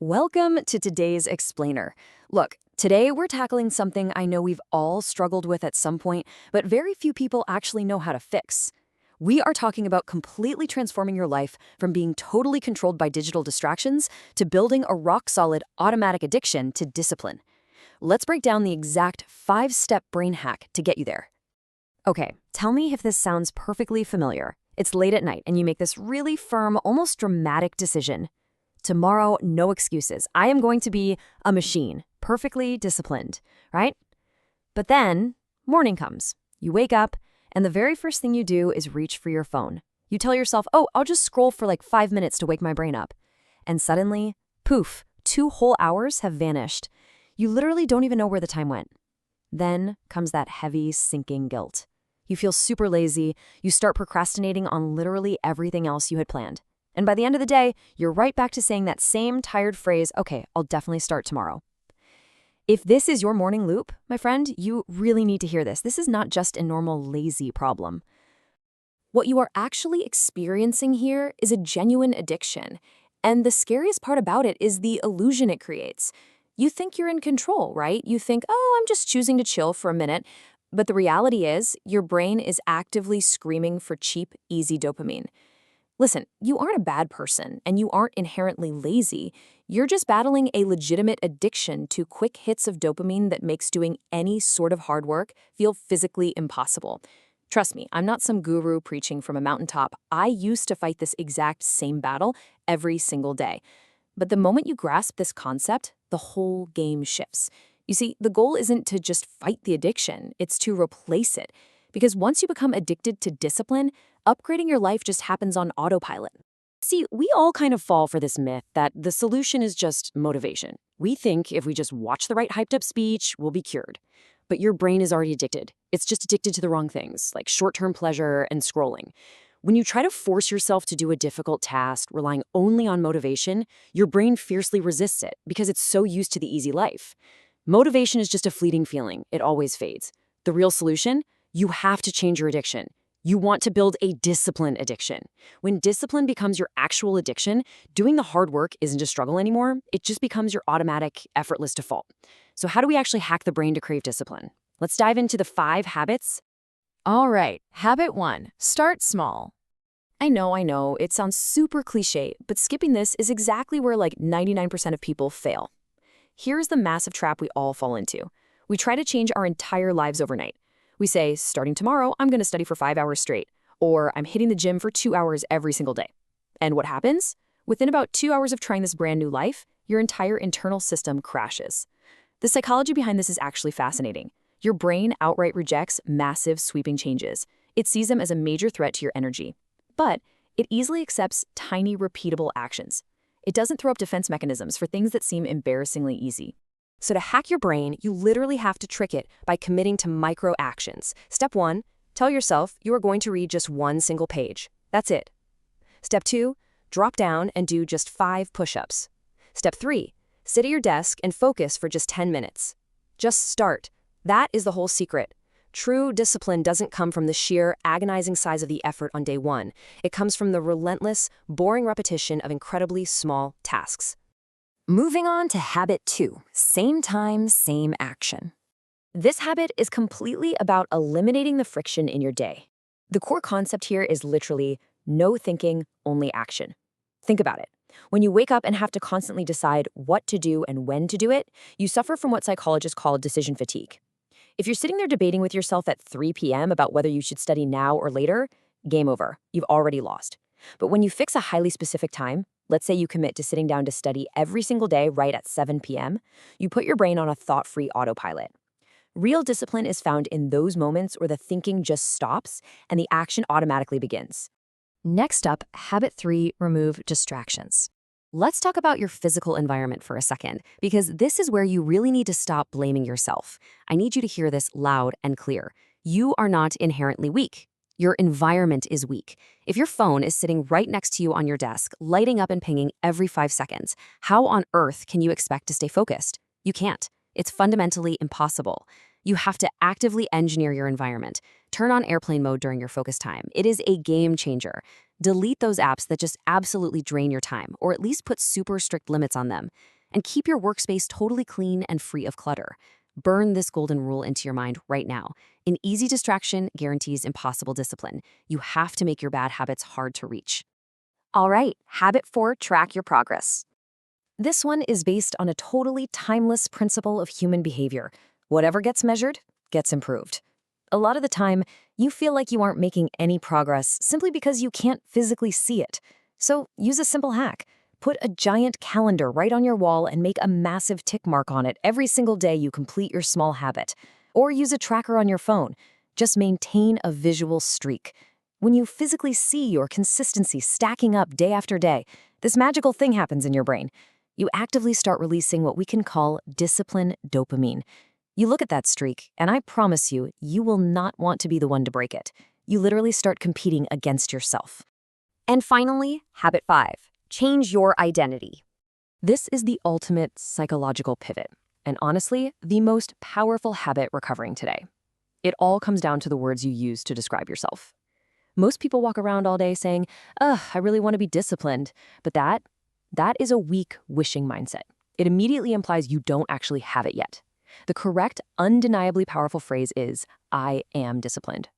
Welcome to today's explainer. Look, today we're tackling something I know we've all struggled with at some point, but very few people actually know how to fix. We are talking about completely transforming your life from being totally controlled by digital distractions to building a rock-solid automatic addiction to discipline. Let's break down the exact 5-step brain hack to get you there. Okay, tell me if this sounds perfectly familiar. It's late at night and you make this really firm, almost dramatic decision. Tomorrow, no excuses. I am going to be a machine, perfectly disciplined, right? But then, morning comes. You wake up, and the very first thing you do is reach for your phone. You tell yourself, oh, I'll just scroll for like 5 minutes to wake my brain up. And suddenly, poof, 2 whole hours have vanished. You literally don't even know where the time went. Then comes that heavy, sinking guilt. You feel super lazy. You start procrastinating on literally everything else you had planned. And by the end of the day, you're right back to saying that same tired phrase, okay, I'll definitely start tomorrow. If this is your morning loop, my friend, you really need to hear this. This is not just a normal lazy problem. What you are actually experiencing here is a genuine addiction. And the scariest part about it is the illusion it creates. You think you're in control, right? You think, oh, I'm just choosing to chill for a minute. But the reality is, your brain is actively screaming for cheap, easy dopamine. Listen, you aren't a bad person, and you aren't inherently lazy. You're just battling a legitimate addiction to quick hits of dopamine that makes doing any sort of hard work feel physically impossible. Trust me, I'm not some guru preaching from a mountaintop. I used to fight this exact same battle every single day. But the moment you grasp this concept, the whole game shifts. You see, the goal isn't to just fight the addiction, it's to replace it. Because once you become addicted to discipline, upgrading your life just happens on autopilot. See, we all kind of fall for this myth that the solution is just motivation. We think if we just watch the right hyped-up speech, we'll be cured. But your brain is already addicted. It's just addicted to the wrong things, like short-term pleasure and scrolling. When you try to force yourself to do a difficult task, relying only on motivation, your brain fiercely resists it because it's so used to the easy life. Motivation is just a fleeting feeling. It always fades. The real solution? You have to change your addiction. You want to build a discipline addiction. When discipline becomes your actual addiction, doing the hard work isn't a struggle anymore. It just becomes your automatic, effortless default. So how do we actually hack the brain to crave discipline? Let's dive into the 5 habits. All right, habit 1, start small. I know, it sounds super cliche, but skipping this is exactly where like 99% of people fail. Here's the massive trap we all fall into. We try to change our entire lives overnight. We say, starting tomorrow, I'm going to study for 5 hours straight, or I'm hitting the gym for 2 hours every single day. And what happens? Within about 2 hours of trying this brand new life, your entire internal system crashes. The psychology behind this is actually fascinating. Your brain outright rejects massive, sweeping changes. It sees them as a major threat to your energy. But it easily accepts tiny, repeatable actions. It doesn't throw up defense mechanisms for things that seem embarrassingly easy. So to hack your brain, you literally have to trick it by committing to micro actions. Step 1, tell yourself you are going to read just 1 single page. That's it. Step 2, drop down and do just 5 push-ups. Step 3, sit at your desk and focus for just 10 minutes. Just start. That is the whole secret. True discipline doesn't come from the sheer, agonizing size of the effort on day 1. It comes from the relentless, boring repetition of incredibly small tasks. Moving on to habit 2, same time, same action. This habit is completely about eliminating the friction in your day. The core concept here is literally no thinking, only action. Think about it. When you wake up and have to constantly decide what to do and when to do it, you suffer from what psychologists call decision fatigue. If you're sitting there debating with yourself at 3 p.m. about whether you should study now or later, game over. You've already lost. But when you fix a highly specific time, let's say you commit to sitting down to study every single day right at 7 p.m., you put your brain on a thought-free autopilot. Real discipline is found in those moments where the thinking just stops and the action automatically begins. Next up, habit 3, remove distractions. Let's talk about your physical environment for a second, because this is where you really need to stop blaming yourself. I need you to hear this loud and clear. You are not inherently weak. Your environment is weak. If your phone is sitting right next to you on your desk, lighting up and pinging every 5 seconds, how on earth can you expect to stay focused? You can't. It's fundamentally impossible. You have to actively engineer your environment. Turn on airplane mode during your focus time. It is a game changer. Delete those apps that just absolutely drain your time, or at least put super strict limits on them. And keep your workspace totally clean and free of clutter. Burn this golden rule into your mind right now. An easy distraction guarantees impossible discipline. You have to make your bad habits hard to reach. All right, habit 4, track your progress. This one is based on a totally timeless principle of human behavior. Whatever gets measured, gets improved. A lot of the time, you feel like you aren't making any progress simply because you can't physically see it. So use a simple hack. Put a giant calendar right on your wall and make a massive tick mark on it every single day you complete your small habit. Or use a tracker on your phone. Just maintain a visual streak. When you physically see your consistency stacking up day after day, this magical thing happens in your brain. You actively start releasing what we can call discipline dopamine. You look at that streak, and I promise you, you will not want to be the one to break it. You literally start competing against yourself. And finally, habit 5, change your identity. This is the ultimate psychological pivot, and honestly, the most powerful habit recovering today. It all comes down to the words you use to describe yourself. Most people walk around all day saying, I really want to be disciplined, but that is a weak, wishing mindset. It immediately implies you don't actually have it yet. The correct, undeniably powerful phrase is, I am disciplined.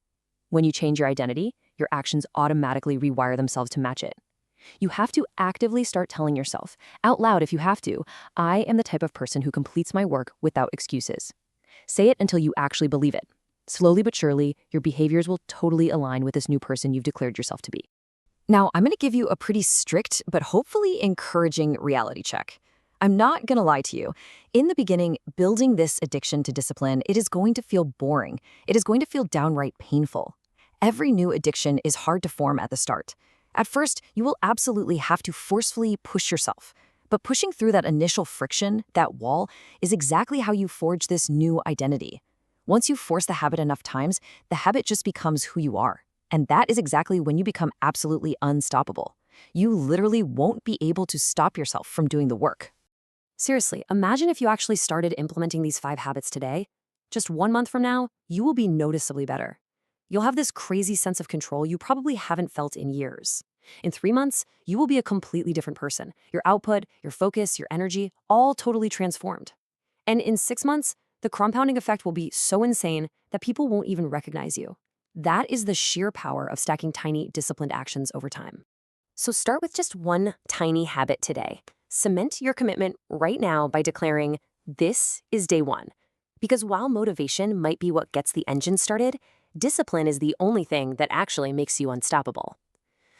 When you change your identity, your actions automatically rewire themselves to match it. You have to actively start telling yourself, out loud if you have to, I am the type of person who completes my work without excuses. Say it until you actually believe it. Slowly but surely, your behaviors will totally align with this new person you've declared yourself to be. Now, I'm going to give you a pretty strict, but hopefully encouraging reality check. I'm not going to lie to you. In the beginning, building this addiction to discipline, it is going to feel boring. It is going to feel downright painful. Every new addiction is hard to form at the start. At first, you will absolutely have to forcefully push yourself. But pushing through that initial friction, that wall, is exactly how you forge this new identity. Once you force the habit enough times, the habit just becomes who you are. And that is exactly when you become absolutely unstoppable. You literally won't be able to stop yourself from doing the work. Seriously, imagine if you actually started implementing these 5 habits today. Just 1 month from now, you will be noticeably better. You'll have this crazy sense of control you probably haven't felt in years. In 3 months, you will be a completely different person. Your output, your focus, your energy, all totally transformed. And in 6 months, the compounding effect will be so insane that people won't even recognize you. That is the sheer power of stacking tiny, disciplined actions over time. So start with just one tiny habit today. Cement your commitment right now by declaring, this is day 1. Because while motivation might be what gets the engine started, discipline is the only thing that actually makes you unstoppable.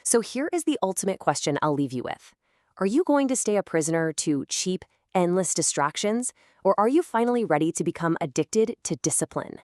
So here is the ultimate question I'll leave you with. Are you going to stay a prisoner to cheap, endless distractions, or are you finally ready to become addicted to discipline?